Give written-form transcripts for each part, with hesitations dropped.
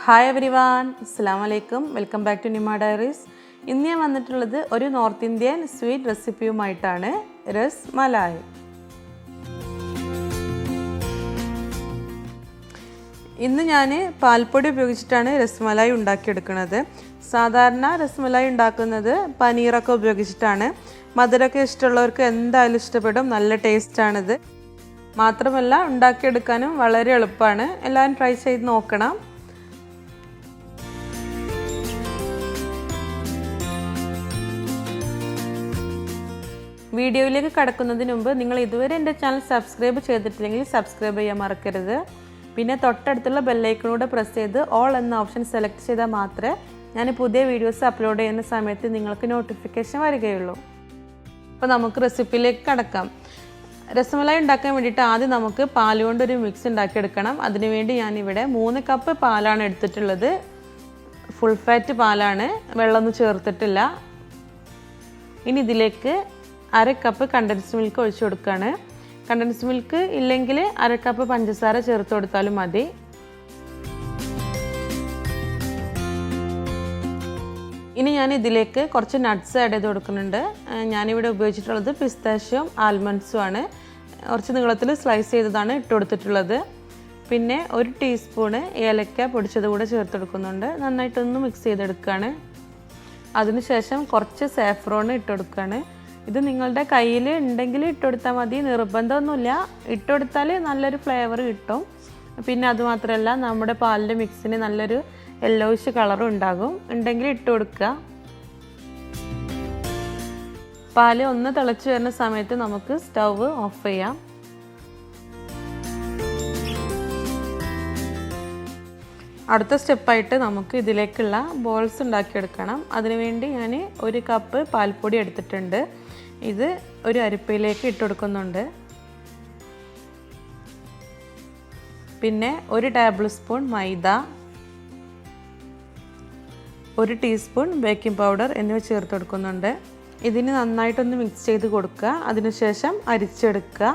Hi everyone, Assalamualaikum. Welcome back to Nima Diaries. ഇന്ന് ഞാൻ വന്നിട്ടുള്ളത് ഒരു നോർത്ത് ഇന്ത്യൻ സ്വീറ്റ് റെസിപ്പിയുമായിട്ടാണ് RASMALAI. ഇന്ന് ഞാൻ പാൽപ്പൊടി ഉപയോഗിച്ചിട്ടാണ് RASMALAI ഉണ്ടാക്കിയെടുക്കുന്നത്. സാധാരണ RASMALAI ഉണ്ടാക്കുന്നത് പനീറൊക്കെ ഉപയോഗിച്ചിട്ടാണ്. മധുരമൊക്കെ ഇഷ്ടമുള്ളവർക്ക് എന്തായാലും ഇഷ്ടപ്പെടും. നല്ല ടേസ്റ്റാണിത്. മാത്രമല്ല ഉണ്ടാക്കിയെടുക്കാനും വളരെ എളുപ്പമാണ്. എല്ലാവരും ട്രൈ ചെയ്ത് നോക്കണം. വീഡിയോയിലേക്ക് കടക്കുന്നതിന് മുമ്പ് നിങ്ങൾ ഇതുവരെ എൻ്റെ ചാനൽ സബ്സ്ക്രൈബ് ചെയ്തിട്ടില്ലെങ്കിൽ സബ്സ്ക്രൈബ് ചെയ്യാൻ മറക്കരുത്. പിന്നെ തൊട്ടടുത്തുള്ള ബെല്ലൈക്കണൂടെ പ്രസ് ചെയ്ത് ഓൾ എന്ന ഓപ്ഷൻ സെലക്ട് ചെയ്താൽ മാത്രമേ ഞാൻ പുതിയ വീഡിയോസ് അപ്ലോഡ് ചെയ്യുന്ന സമയത്ത് നിങ്ങൾക്ക് നോട്ടിഫിക്കേഷൻ വരികയുള്ളൂ. അപ്പോൾ നമുക്ക് റെസിപ്പിയിലേക്ക് കടക്കാം. RASMALAI ഉണ്ടാക്കാൻ വേണ്ടിയിട്ട് ആദ്യം നമുക്ക് പാൽ കൊണ്ടൊരു മിക്സ് ഉണ്ടാക്കിയെടുക്കണം. അതിനുവേണ്ടി ഞാനിവിടെ 3 കപ്പ് പാലാണ് എടുത്തിട്ടുള്ളത്. ഫുൾ ഫാറ്റ് പാലാണ്, വെള്ളമൊന്നും ചേർത്തിട്ടില്ല. ഇനി ഇതിലേക്ക് 1/2 കപ്പ് കണ്ടൻസ്ഡ് മിൽക്ക് ഒഴിച്ചു കൊടുക്കുകയാണ്. കണ്ടൻസ്ഡ് മിൽക്ക് ഇല്ലെങ്കിൽ 1/2 കപ്പ് പഞ്ചസാര ചേർത്ത് കൊടുത്താലും മതി. ഇനി ഞാൻ ഇതിലേക്ക് കുറച്ച് നട്ട്സ് ആഡ് ചെയ്ത് കൊടുക്കുന്നുണ്ട്. ഞാനിവിടെ ഉപയോഗിച്ചിട്ടുള്ളത് പിസ്താഷ്യം ആൽമണ്ട്സും ആണ്. കുറച്ച് നീളത്തിൽ സ്ലൈസ് ചെയ്തതാണ് ഇട്ട് കൊടുത്തിട്ടുള്ളത്. പിന്നെ 1 ടീസ്പൂണ് ഏലക്ക പൊടിച്ചത് കൂടെ ചേർത്ത് കൊടുക്കുന്നുണ്ട്. നന്നായിട്ടൊന്ന് മിക്സ് ചെയ്തെടുക്കുകയാണ്. അതിനുശേഷം കുറച്ച് സാഫ്രോൺ ഇട്ട് കൊടുക്കുകയാണ്. ഇത് നിങ്ങളുടെ കയ്യിൽ ഉണ്ടെങ്കിൽ ഇട്ടുകൊടുത്താൽ മതി, നിർബന്ധമൊന്നുമില്ല. ഇട്ടുകൊടുത്താൽ നല്ലൊരു ഫ്ലേവർ കിട്ടും. പിന്നെ അതുമാത്രമല്ല നമ്മുടെ പാലിൻ്റെ മിക്സിന് നല്ലൊരു യെല്ലോയിഷ് കളറും ഉണ്ടാകും. ഉണ്ടെങ്കിൽ ഇട്ട് കൊടുക്കുക. പാല് ഒന്ന് തിളച്ച് വരുന്ന സമയത്ത് നമുക്ക് സ്റ്റൗവ് ഓഫ് ചെയ്യാം. അടുത്ത സ്റ്റെപ്പായിട്ട് നമുക്ക് ഇതിലേക്കുള്ള ബോൾസ് ഉണ്ടാക്കിയെടുക്കണം. അതിനുവേണ്ടി ഞാൻ 1 കപ്പ് പാൽപ്പൊടി എടുത്തിട്ടുണ്ട്. ഇത് ഒരു അരിപ്പയിലേക്ക് ഇട്ട് കൊടുക്കുന്നുണ്ട്. പിന്നെ 1 ടേബിൾ സ്പൂൺ മൈദ, 1 ടീസ്പൂൺ ബേക്കിംഗ് പൗഡർ എന്നിവ ചേർത്ത് കൊടുക്കുന്നുണ്ട്. ഇതിന് നന്നായിട്ടൊന്ന് മിക്സ് ചെയ്ത് കൊടുക്കുക. അതിനുശേഷം അരിച്ചെടുക്കുക.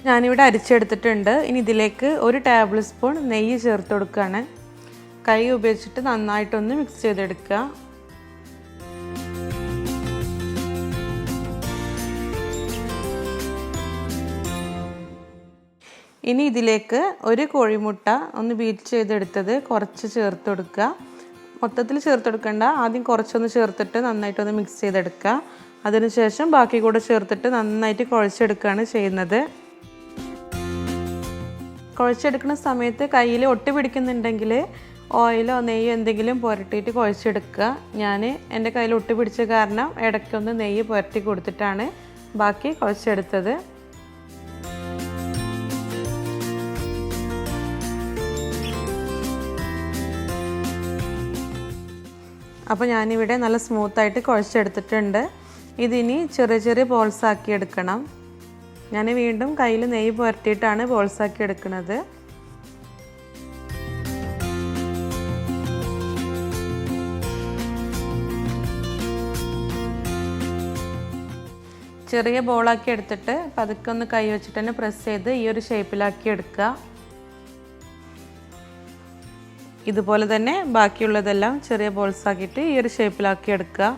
ഞാനിവിടെ അരിച്ചെടുത്തിട്ടുണ്ട്. ഇനി ഇതിലേക്ക് 1 ടേബിൾ സ്പൂൺ നെയ്യ് ചേർത്ത് കൊടുക്കുകയാണ്. കൈ ഉപയോഗിച്ചിട്ട് നന്നായിട്ടൊന്ന് മിക്സ് ചെയ്തെടുക്കുക. ഇനി ഇതിലേക്ക് 1 കോഴിമുട്ട ഒന്ന് ബീറ്റ് ചെയ്തെടുത്തത് കുറച്ച് ചേർത്ത് കൊടുക്കുക. മൊത്തത്തിൽ ചേർത്ത് കൊടുക്കേണ്ട, ആദ്യം കുറച്ചൊന്ന് ചേർത്തിട്ട് നന്നായിട്ടൊന്ന് മിക്സ് ചെയ്തെടുക്കുക. അതിനുശേഷം ബാക്കി കൂടെ ചേർത്തിട്ട് നന്നായിട്ട് കുഴച്ചെടുക്കുകയാണ് ചെയ്യുന്നത്. കുഴച്ചെടുക്കുന്ന സമയത്ത് കയ്യിൽ ഒട്ടി പിടിക്കുന്നുണ്ടെങ്കിൽ ഓയിലോ നെയ്യോ എന്തെങ്കിലും പുരട്ടിയിട്ട് കുഴച്ചെടുക്കുക. ഞാൻ എൻ്റെ കയ്യിൽ ഒട്ടി പിടിച്ച കാരണം ഇടയ്ക്കൊന്ന് നെയ്യ് പുരട്ടി കൊടുത്തിട്ടാണ് ബാക്കി കുഴച്ചെടുത്തത്. അപ്പോൾ ഞാനിവിടെ നല്ല സ്മൂത്തായിട്ട് കുഴച്ചെടുത്തിട്ടുണ്ട്. ഇതിനി ചെറിയ ചെറിയ ബോൾസ് ആക്കി എടുക്കണം. ഞാൻ വീണ്ടും കയ്യിൽ നെയ്യ് പുരട്ടിയിട്ടാണ് ബോൾസാക്കി എടുക്കുന്നത്. ചെറിയ ബോളാക്കി എടുത്തിട്ട് പതുക്കെ ഒന്ന് കൈ വെച്ചിട്ട് തന്നെ പ്രസ് ചെയ്ത് ഈ ഒരു ഷേപ്പിലാക്കി എടുക്കുക. ഇതുപോലെ തന്നെ ബാക്കിയുള്ളതെല്ലാം ചെറിയ ബോൾസാക്കിയിട്ട് ഈ ഒരു ഷേപ്പിലാക്കി എടുക്കുക.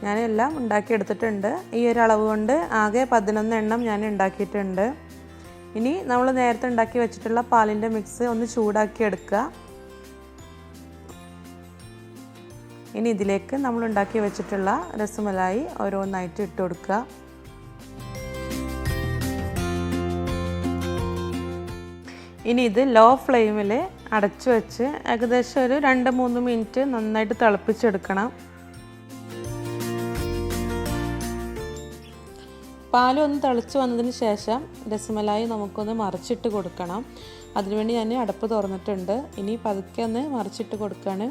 ഞാനെല്ലാം ഉണ്ടാക്കിയെടുത്തിട്ടുണ്ട്. ഈ ഒരു അളവ് കൊണ്ട് ആകെ 11 എണ്ണം ഞാൻ ഉണ്ടാക്കിയിട്ടുണ്ട്. ഇനി നമ്മൾ നേരത്തെ ഉണ്ടാക്കി വെച്ചിട്ടുള്ള പാലിൻ്റെ മിക്സ് ഒന്ന് ചൂടാക്കി എടുക്കുക. ഇനി ഇതിലേക്ക് നമ്മൾ ഉണ്ടാക്കി വെച്ചിട്ടുള്ള RASMALAI ഓരോന്നായിട്ട് ഇട്ട് കൊടുക്കുക. ഇനി ഇത് ലോ ഫ്ലെയിമിൽ അടച്ചു വെച്ച് ഏകദേശം ഒരു 2-3 മിനിറ്റ് നന്നായിട്ട് തിളപ്പിച്ചെടുക്കണം. പാലൊന്ന് തിളച്ച് വന്നതിന് ശേഷം രസ്മലായി നമുക്കൊന്ന് മറിച്ചിട്ട് കൊടുക്കണം. അതിനുവേണ്ടി ഞാൻ അടപ്പ് തുറന്നിട്ടുണ്ട്. ഇനി പതുക്കെ ഒന്ന് മറിച്ചിട്ട് കൊടുക്കുകയാണ്.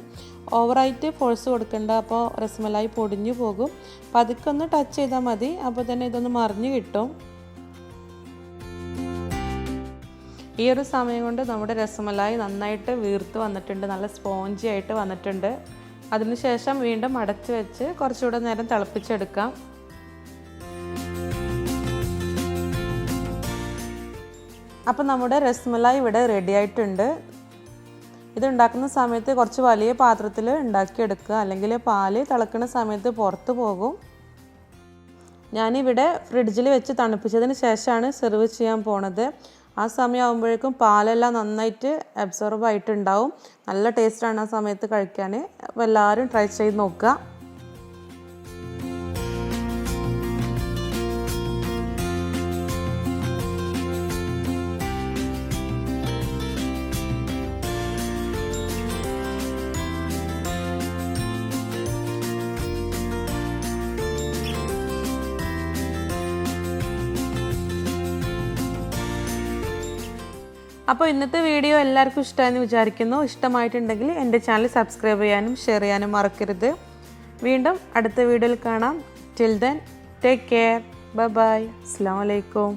ഓവറായിട്ട് ഫോഴ്സ് കൊടുക്കണ്ട, അപ്പോൾ രസ്മലായി പൊടിഞ്ഞു പോകും. പതുക്കെ ഒന്ന് ടച്ച് ചെയ്താൽ മതി, അപ്പോൾ തന്നെ ഇതൊന്ന് മറിഞ്ഞ് കിട്ടും. ഈ ഒരു സമയം കൊണ്ട് നമ്മുടെ രസ്മലായി നന്നായിട്ട് വീർത്ത് വന്നിട്ടുണ്ട്, നല്ല സ്പോഞ്ചി ആയിട്ട് വന്നിട്ടുണ്ട്. അതിനുശേഷം വീണ്ടും അടച്ച് വെച്ച് കുറച്ചുകൂടെ നേരം തിളപ്പിച്ചെടുക്കാം. അപ്പോൾ നമ്മുടെ രസ്മലായി ഇവിടെ റെഡി ആയിട്ടുണ്ട്. ഇത് ഉണ്ടാക്കുന്ന സമയത്ത് കുറച്ച് വലിയ പാത്രത്തിൽ ഉണ്ടാക്കിയെടുക്കുക, അല്ലെങ്കിൽ പാല് തിളക്കുന്ന സമയത്ത് പുറത്ത് പോകും. ഞാനിവിടെ ഫ്രിഡ്ജിൽ വെച്ച് തണുപ്പിച്ചതിന് ശേഷമാണ് സെർവ് ചെയ്യാൻ പോണത്. ആ സമയമാകുമ്പോഴേക്കും പാലെല്ലാം നന്നായിട്ട് അബ്സോർബ് ആയിട്ടുണ്ടാവും. നല്ല ടേസ്റ്റാണ് ആ സമയത്ത് കഴിക്കാൻ. അപ്പോൾ എല്ലാവരും ട്രൈ ചെയ്ത് നോക്കുക. അപ്പോൾ ഇന്നത്തെ വീഡിയോ എല്ലാവർക്കും ഇഷ്ടമായെന്ന് വിചാരിക്കുന്നു. ഇഷ്ടമായിട്ടുണ്ടെങ്കിൽ എൻ്റെ ചാനൽ സബ്സ്ക്രൈബ് ചെയ്യാനും ഷെയർ ചെയ്യാനും മറക്കരുത്. വീണ്ടും അടുത്ത വീഡിയോയിൽ കാണാം. Till then take care. Bye bye. അസ്സലാമു അലൈക്കും.